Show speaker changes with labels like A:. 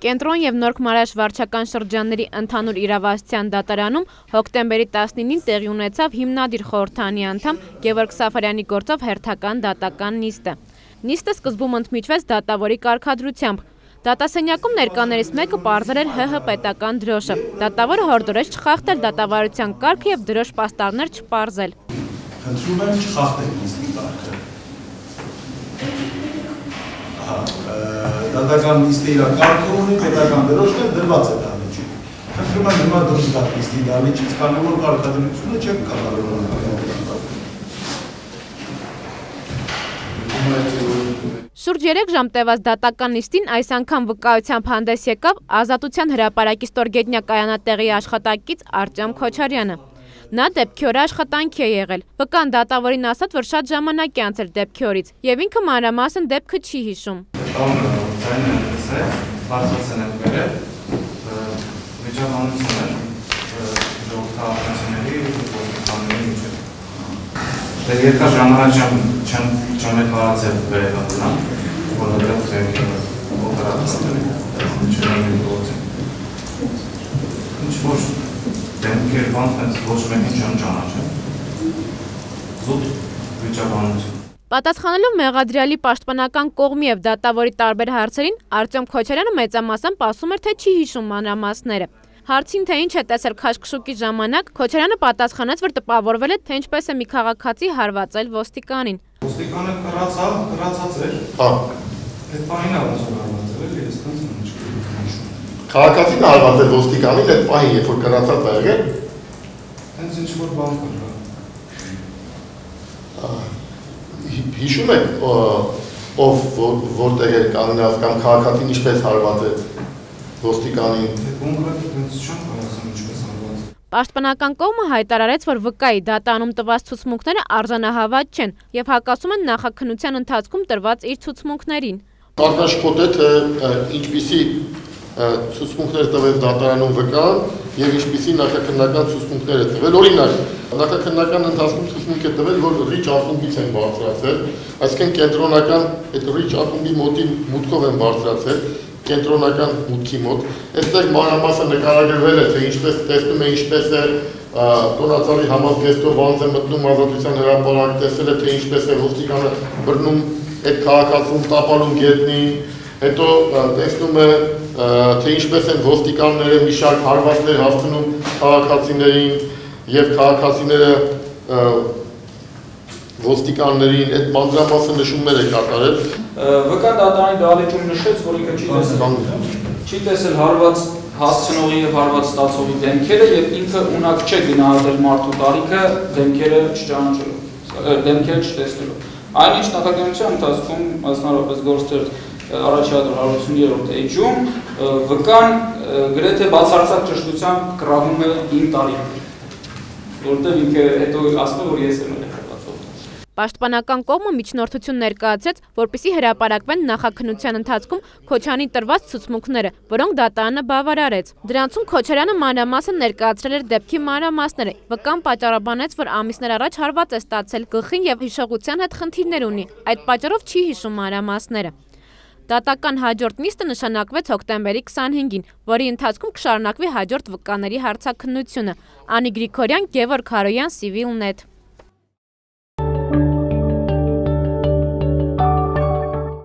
A: Կենտրոն և Նորք Մարաշ վարչական շրջանների ընդհանուր իրավասության դատարանում հոկտեմբերի 19-ին տեղի ունեցավ հիմնադիր խորհրդանի անդամ Գևորգ Սաֆարյանի գործով հերթական դատական նիստը։ Նիստը սկզբում ընդմիջվեց դատավորի կարգադրությամբ։ Դատասենյակում ներկաներից մեկը պարզել էր ՀՀ պետական դրոշը։ Դատավորը հորդորեց չխախտել դատավարության կարգը և դրոշ պաստառներ չպարզել։
B: Խնդրում եմ չխախտել նիստի կարգը։ Դատական նիստը իր կարգը ունի, պետական դրոշն էլ դրված է դահլիճի։ Խնդրում եմ հիմա դուրս գաք նիստի դահլիճից, քանի որ կարգադրությունը չեք կատարում։
A: Շուրջ 3 ժամ տևած դատական նիստին այս անգամ վկայությամբ հանդես եկավ Ազատության հրապարակի ստորգետնյա կայանատեղի աշխատակից Արտյոմ Քոչարյանը։ Նա դեպքի օրը աշխատանքի է եղել։ Վկան դատավորին ասաց, որ շատ ժամանակ է անցել դեպքի օրից, եւ ինքը մանրամասն դեպքը չի հիշում։
C: Երկար ժամանակ չեմ կարացել վերելատնան, որովհետև ինչ-որ դեմքեր բան ոչ մեկին չեմ ճանաչել, զուտ վիճաբանություն։
A: Պատասխանելով մեղադրյալի պաշտպանական կողմի և դատավորի տարբեր հարցերին, Արտյոմ Քոչարյանը մեծամասամբ ասում էր, թե չի հիշում մանրամասները։ Հարցին, թե ինչ է տեսել քաշքշուկի ժամանակ, Քոչարյանը պատասխանեց, որ տպավորվել է, թե ինչպես է մի քաղաքացի հարվածել ոստիկանին։
C: Ոստիկանը կրացած էր։ Այդ պահին ոնց որ հարվածել էր, ես տենց
D: Քաղաքացին հարվածել ոստիկանին այդ պահին, երբ որ կրացած ա եղել։
C: Հենց ինչ-որ բան կա։
D: Հիշում եք, ով որտեղ էր կանգնած կամ քաղաքացին ինչպես հարվածեց ոստիկանին։
C: Կոնկրետ հենց չեմ կարասում ինչպես հարված։
A: Պաշտպանական կողմը հայտարարեց, որ վկայի դատանում տված ցուցմունքները արժանահավատ չեն և հակասում են նախաքննության ընթացքում տրված իր ցուցմունքներին։
D: Կարգաշփոթ է, թե ինչպիսի ցուցմունքներ տվեց դատարանում վկան եւ ինչպիսի նախաքննական ցուցմունքներ է տվել։ Օրինակ, նախաքննական ընթացքում ցուցմունք է տվել, որ ռիչ ակումբից են բարձրացել, այսինքն կենտրոնական այդ ռիչ ակումբի մոտի մուտքով են բարձրացել, կենտրոնական մուտքի մոտ։ Այստեղ մանրամասը նկարագրվել է, թե ինչպես տեսնում է, ինչպես է տոնածառի համազգեստով անձ է մտնում Ազատության հրապարակ, տեսել է, թե ինչպես է ոստիկանը բռնում այդ քաղաքացուն տապալում գետնին, հետո տեսնում է, թե ինչպես են ոստիկանները մի շարք հարվածներ հասցնում քաղաքացիներին և քաղաքացիները ոստիկաններին, այդ մանրամասը նշումներ է կատարել։
E: Վկան դատարանի դահլիճում նշեց, որ ինքը չի տեսել հարված հասցնողի և հարված ստացողի դեմքերը և ինքը ունակ չէ գնահատել մարդու տարիքը դեմքերը չտեսնելով։ Այն ինչ նախաքննության ընթացքում մասնավորապես գործեր առաջադր 153-րդ էջում վկան գրեթե բացարձակ ճշտությամբ կռահում է իմ տարիքը, որտեղ ինքը հետո ասում է, որ ես եմ հարվածող։
A: Պաշտպանական կողմը միջնորդություն ներկայացրեց, որպեսզի հրապարակվեն նախաքննության ընթացքում Քոչարյանի տրված ցուցմունքները, որոնք դատարանը բավարարեց։ Դրանցում Քոչարյանը մանրամասն ներկայացրել էր դեպքի մանրամասները։ Վկան պատճառաբանեց, որ ամիսներ առաջ հարված է ստացել գլխին և հիշողության հետ խնդիրներ ունի, այդ պատճառով չի հիշում մանրամասները։ Դատական հաջորդ նիստը նշանակվեց հոկտեմբերի 25-ին, որի ընթացքում կշարունակվի հաջորդ վկաների հարցաքննությունը։ Անի Գրիգորյան, Գևորգ Հարոյան, Civilnet։